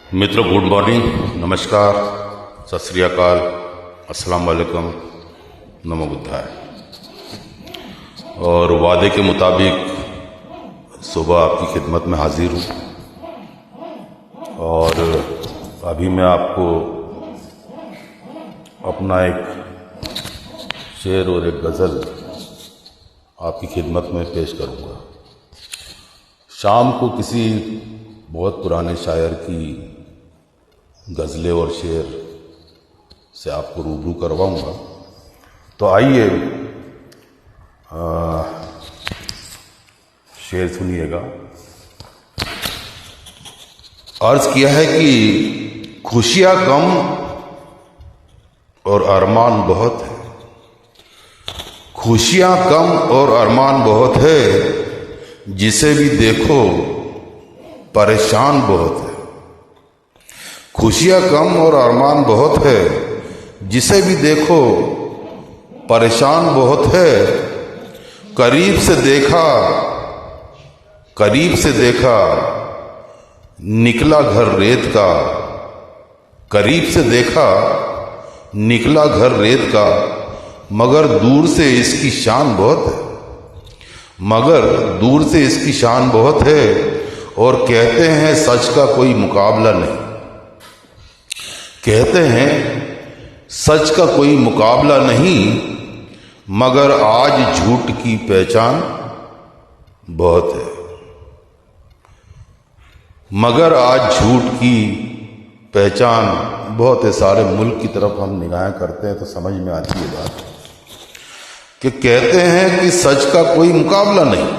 मित्रों, good morning, नमस्कार, सत श्री अकाल, अस्सलाम वालेकुम, नमो बुद्धाय। और वादे के मुताबिक सुबह आपकी खिदमत में हाजिर हूँ। और अभी मैं आपको अपना एक शेर और एक गज़ल आपकी खिदमत में पेश करूँगा। शाम को किसी बहुत पुराने शायर की गज़लें और शेर से आपको रूबरू करवाऊंगा। तो आइए शेर सुनिएगा। अर्ज किया है कि खुशियां कम और अरमान बहुत है, खुशियां कम और अरमान बहुत है, जिसे भी देखो परेशान बहुत है। खुशियां कम और अरमान बहुत है, जिसे भी देखो परेशान बहुत है। करीब से देखा निकला घर रेत का, करीब से देखा निकला घर रेत का, मगर दूर से इसकी शान बहुत है, मगर दूर से इसकी शान बहुत है। और कहते हैं सच का कोई मुकाबला नहीं, कहते हैं सच का कोई मुकाबला नहीं, मगर आज झूठ की पहचान बहुत है, मगर आज झूठ की पहचान बहुत है। सारे मुल्क की तरफ हम निगाहें करते हैं तो समझ में आती है बात कि कहते हैं कि सच का कोई मुकाबला नहीं,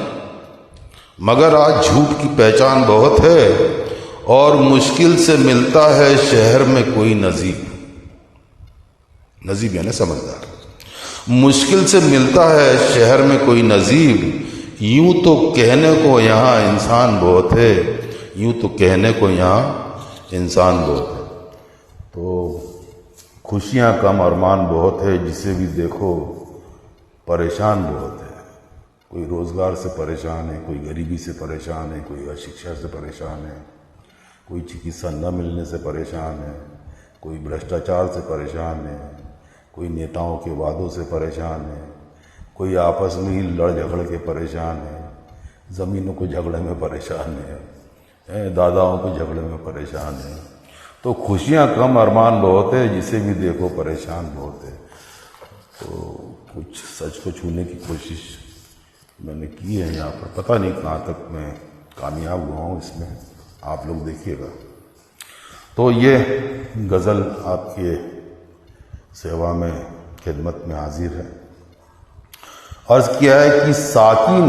मगर आज झूठ की पहचान बहुत है। और मुश्किल से मिलता है शहर में कोई नजीब, नजीब यानी समझदार, मुश्किल से मिलता है शहर में कोई नजीब। यूं तो कहने को यहाँ इंसान बहुत है, यूं तो कहने को यहाँ इंसान बहुत है। तो खुशियाँ कम अरमान बहुत है, जिसे भी देखो परेशान बहुत है। कोई रोज़गार से परेशान है, कोई गरीबी से परेशान है, कोई अशिक्षा से परेशान है, कोई चिकित्सा न मिलने से परेशान है, कोई भ्रष्टाचार से परेशान है, कोई नेताओं के वादों से परेशान है, कोई आपस में ही लड़ झगड़ के परेशान है, ज़मीनों को झगड़े में परेशान है, दादाओं को झगड़े में परेशान है। तो खुशियाँ कम अरमान बहुत है, जिसे भी देखो परेशान बहुत है। तो कुछ सच को छूने की कोशिश मैंने की है यहाँ पर, पता नहीं कहाँ तक मैं कामयाब हुआ हूँ इसमें, आप लोग देखिएगा। तो ये गज़ल आपके सेवा में खिदमत में हाजिर है। अर्ज किया है कि साकी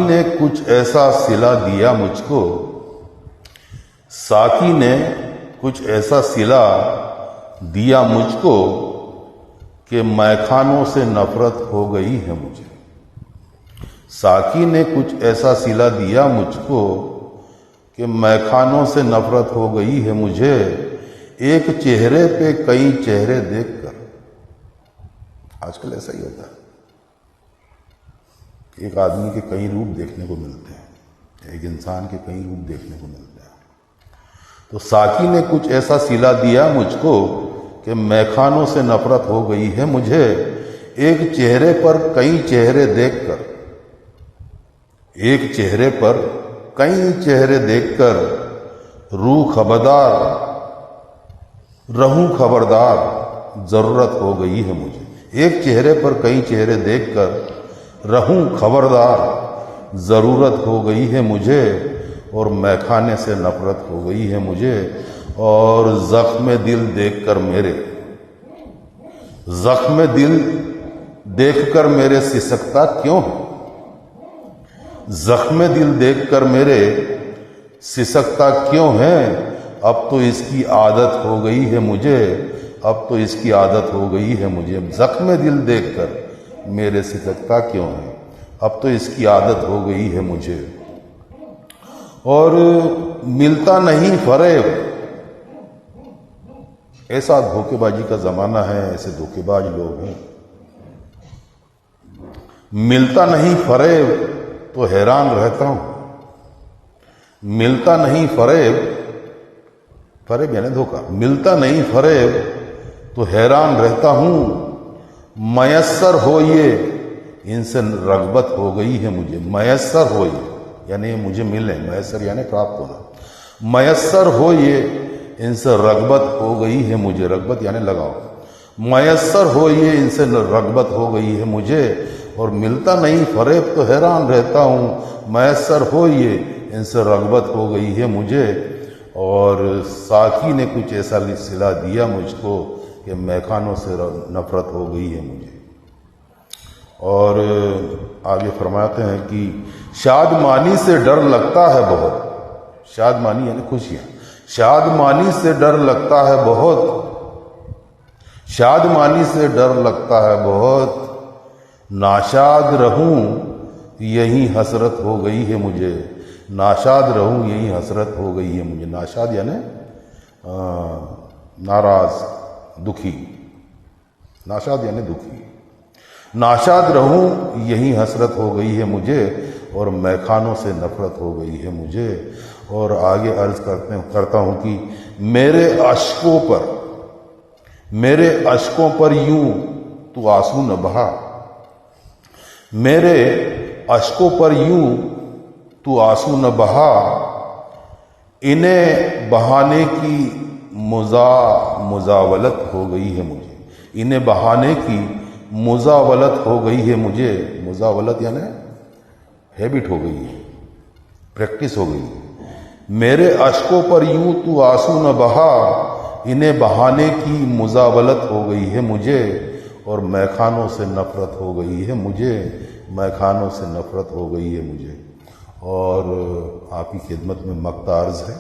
ने कुछ ऐसा सिला दिया मुझको, साकी ने कुछ ऐसा सिला दिया मुझको कि मैखानों से नफरत हो गई है मुझे। साकी ने कुछ ऐसा सिला दिया मुझको कि मैखानों से नफरत हो गई है मुझे। एक चेहरे पे कई चेहरे देखकर, आजकल ऐसा ही होता है, एक आदमी के कई रूप देखने को मिलते हैं, एक इंसान के कई रूप देखने को मिलते हैं। तो साकी ने कुछ ऐसा सिला दिया मुझको कि मैखानों से नफरत हो गई है मुझे। एक चेहरे पर कई चेहरे देखकर, एक चेहरे पर कई चेहरे देखकर रहूं खबरदार, जरूरत हो गई है मुझे। एक चेहरे पर कई चेहरे देखकर रहूं खबरदार, जरूरत हो गई है मुझे। और मैखाने से नफरत हो गई है मुझे। और जख्म दिल देखकर मेरे सिसकता क्यों है, जख्म दिल देखकर मेरे सिसकता क्यों है। अब तो इसकी आदत हो गई है मुझे, अब तो इसकी आदत हो गई है मुझे। जख्म दिल देखकर मेरे सिसकता क्यों है, अब तो इसकी आदत हो गई है मुझे। और मिलता नहीं फरेब, ऐसा धोखेबाजी का जमाना है, ऐसे धोखेबाज लोग हैं। मिलता नहीं फरेब तो हैरान रहता हूं, मिलता नहीं फरेब, फरेब यानी धोखा, मिलता नहीं फरेब तो हैरान रहता हूं, मयस्सर हो ये इनसे रगबत हो गई है मुझे। मयस्सर हो ये यानी मुझे मिले, मयस्सर यानी प्राप्त होना, मयस्सर हो ये इनसे रगबत हो गई है मुझे। रगबत यानी लगाओ, मयस्सर हो ये इनसे रगबत हो गई है मुझे, और मिलता नहीं फरेब तो हैरान रहता हूं, मयस्सर हो ये इनसे रगबत हो गई है मुझे। और साकी ने कुछ ऐसा सिला दिया मुझको कि मैखानों से नफरत हो गई है मुझे। और आगे फरमाते हैं कि शादमानी से डर लगता है बहुत, शादमानी यानी खुशियां, शादमानी से डर लगता है बहुत, शादमानी से डर लगता है बहुत, नाशाद रहूं यही हसरत हो गई है मुझे। नाशाद रहूं यही हसरत हो गई है मुझे। नाशाद यानी नाराज, दुखी, नाशाद यानी दुखी। नाशाद रहूं यही हसरत हो गई है मुझे, और मैखानों से नफरत हो गई है मुझे। और आगे अर्ज करता हूं कि मेरे अश्कों पर यूं तू आंसू न बहा, मेरे अश्कों पर यूं तू आंसू न बहा, इन्हें बहाने की मुजावलत हो गई है मुझे। इन्हें बहाने की मुजावलत हो गई है मुझे। मुजावलत यानी हैबिट हो गई है, प्रैक्टिस हो गई है। मेरे अश्कों पर यूं तू आंसू न बहा, इन्हें बहाने की मुजावलत हो गई है मुझे, और मैखानों से नफरत हो गई है मुझे। मैखानों से नफरत हो गई है मुझे। और आपकी खिदमत में मक्ता अर्ज है,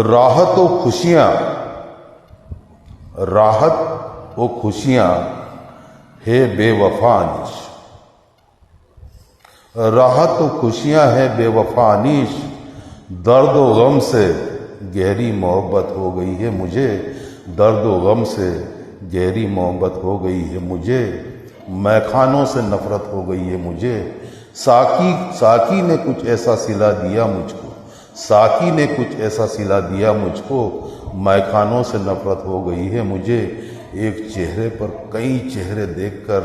राहत व खुशियां, राहत व खुशियां है बेवफा अनीश, राहत व खुशियां है बेवफा अनीश, दर्द व गम से गहरी मोहब्बत हो गई है मुझे। दर्द व गम से गहरी मोहब्बत हो गई है मुझे, मैखानों से नफरत हो गई है मुझे। साकी ने कुछ ऐसा सिला दिया मुझको, साकी ने कुछ ऐसा सिला दिया मुझको, मैखानों से नफरत हो गई है मुझे। एक चेहरे पर कई चेहरे देखकर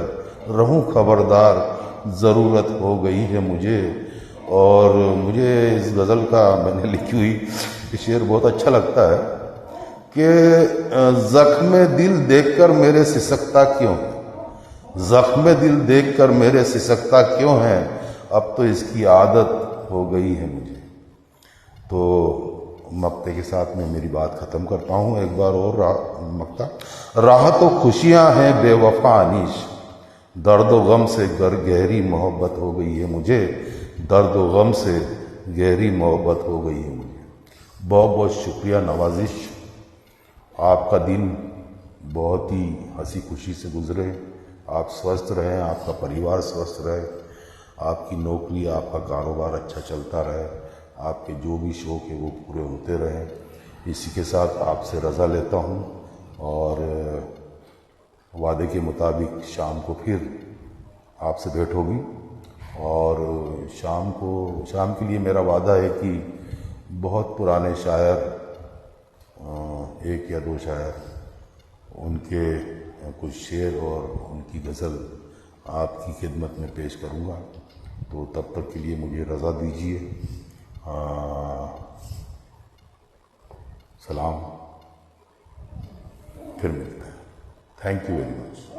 रहूं खबरदार, ज़रूरत हो गई है मुझे। और मुझे इस गज़ल का, मैंने लिखी हुई शेर बहुत अच्छा लगता है कि ज़ख्म दिल देखकर मेरे सिसकता क्यों, ज़ख्म दिल देखकर मेरे सिसकता क्यों है, अब तो इसकी आदत हो गई है मुझे। तो मक्ते के साथ मैं मेरी बात ख़त्म करता हूँ। एक बार और मक्ता, राहत व खुशियाँ हैं बेवफा अनीश, दर्द व गम से गहरी मोहब्बत हो गई है मुझे। दर्द व गम से गहरी मोहब्बत हो गई है मुझे। बहुत बहुत शुक्रिया नवाजिश। आपका दिन बहुत ही हंसी खुशी से गुजरे, आप स्वस्थ रहें, आपका परिवार स्वस्थ रहे, आपकी नौकरी, आपका कारोबार अच्छा चलता रहे, आपके जो भी शौक है वो पूरे होते रहें। इसी के साथ आपसे रज़ा लेता हूँ, और वादे के मुताबिक शाम को फिर आपसे भेंट होगी। और शाम के लिए मेरा वादा है कि बहुत पुराने शायर, एक या दो शायर, उनके कुछ शेर और उनकी गज़ल आपकी खिदमत में पेश करूँगा। तो तब तक के लिए मुझे रज़ा दीजिए। सलाम, फिर मिलते हैं। Thank you very much.